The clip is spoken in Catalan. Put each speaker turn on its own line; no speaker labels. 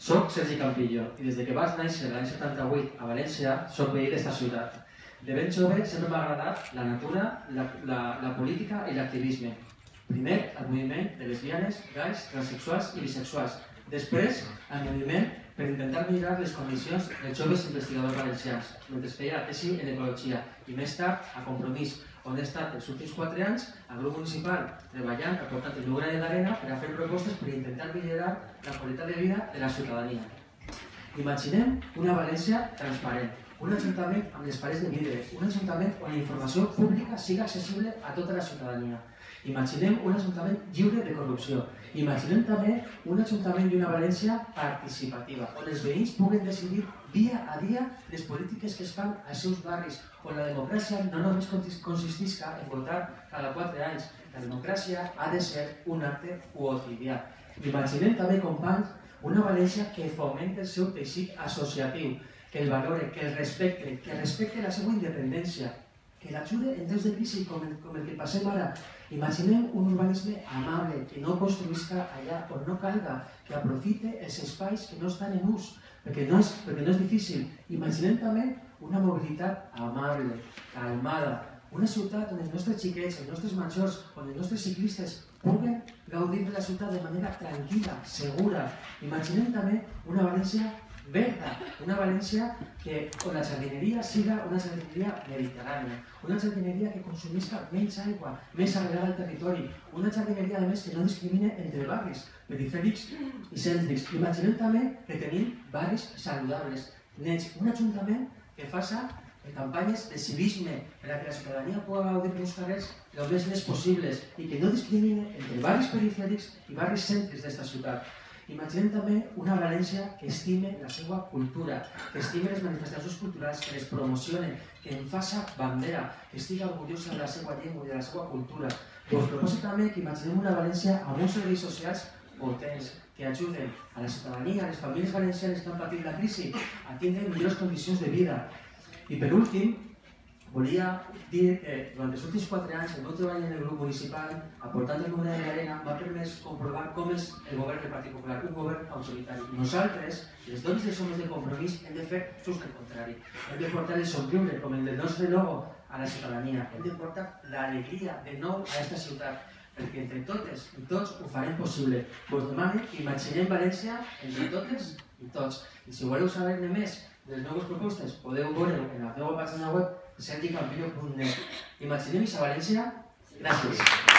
Soc Sergi Campillo i des que vaig néixer l'any 78 a València soc veí d'esta ciutat. De ben jove sempre m'ha agradat la natura, la política i l'activisme. Primer, el moviment de lesbianes, gais, transsexuals i bisexuals. Després, el moviment per intentar millorar les condicions dels joves investigadors valencians, mentre feia la tesi en ecologia, i més tard a Compromís, on he estat els últims 4 anys al grup municipal treballant, aportant el meu granet d'arena per a fer propostes per intentar millorar la qualitat de vida de la ciutadania. Imaginem una València transparent, un ajuntament amb les parets de vidre, un ajuntament on la informació pública siga accessible a tota la ciutadania. Imaginem un ajuntament lliure de corrupció. Imaginem també un ajuntament i una València participativa, on els veïns puguen decidir dia a dia les polítiques que es fan als seus barris, on la democràcia no només consistisca en votar cada 4 anys. La democràcia ha de ser un acte quotidià. Imaginem també, companys, una València que fomenta el seu teixit associatiu, que el valore, que el respecte la seva independència, que l'ajude en temps de crisi com el que passem ara. Imaginem un urbanisme amable, que no construïsca allà on no calga, que aprofite els espais que no estan en ús, perquè no és difícil. Imaginem també una mobilitat amable, calmada, una ciutat on els nostres xiquets, els nostres majors, on els nostres ciclistes puguen gaudir de la ciutat de manera tranquil·la, segura. Imaginem també una València verda, una València on la jardineria siga una jardineria mediterrània, una jardineria que consumisca menys aigua, més arrelada al territori, una jardineria, a més, que no discrimine entre barris perifèrics i cèntrics. Imaginem també que tenim barris saludables, nets, un ajuntament que faça campanyes de civisme per a que la ciutadania pugui gaudir dels carrers el més possibles i que no discrimine entre barris perifèrics i barris cèntrics d'esta ciutat. Imaginem també una València que estime la seva cultura, que estime les manifestacions culturals, que les promocione, que en faça bandera, que estigui orgullosa de la seva llengua i de la seva cultura. Us proposo també que imaginem una València amb uns serveis socials potents, que ajuden a la ciutadania, a les famílies valencianes que han patit la crisi, a tindre millors condicions de vida. I per últim, volia dir que durant els últims 4 anys el meu treball en el grup municipal, aportant el granet d'arena, m'ha permès comprovar com és el govern del Partit Popular, un govern autoritari. Nosaltres, les dones i els homes de Compromís, hem de fer just el contrari. Hem de portar el somriure, com el del nostre logo, a la ciutadania. Hem de portar l'alegria de nou a aquesta ciutat, perquè entre totes i tots ho farem possible. Us demano que imaginem València entre totes i tots. I si voleu saber-ne més de les meves propostes, podeu veure en la meva pàgina web sergicampillo.net. Imaginem a València. Gràcies.